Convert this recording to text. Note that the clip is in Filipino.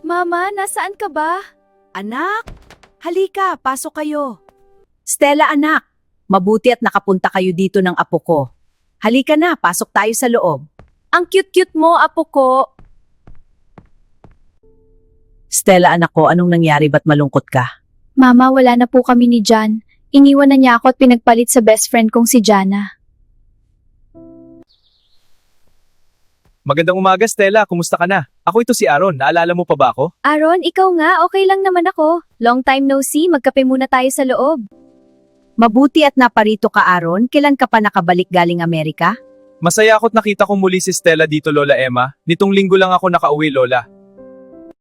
Mama, nasaan ka ba? Anak, halika, pasok kayo. Stella anak, mabuti at nakapunta kayo dito ng apo ko. Halika na, pasok tayo sa loob. Ang cute-cute mo, apo ko. Stella anak ko, anong nangyari, ba't malungkot ka? Mama, wala na po kami ni Jan. Iniwan na niya ako at pinagpalit sa best friend kong si Jana. Magandang umaga, Stella. Kumusta ka na? Ako ito si Aaron. Naalala mo pa ba ako? Aaron, ikaw nga, okay lang naman ako. Long time no see, magkape muna tayo sa loob. Mabuti at naparito ka, Aaron. Kailan ka pa nakabalik galing Amerika? Masaya ako't nakita ko muli si Stella dito, Lola Emma. Nitong linggo lang ako nakauwi, Lola.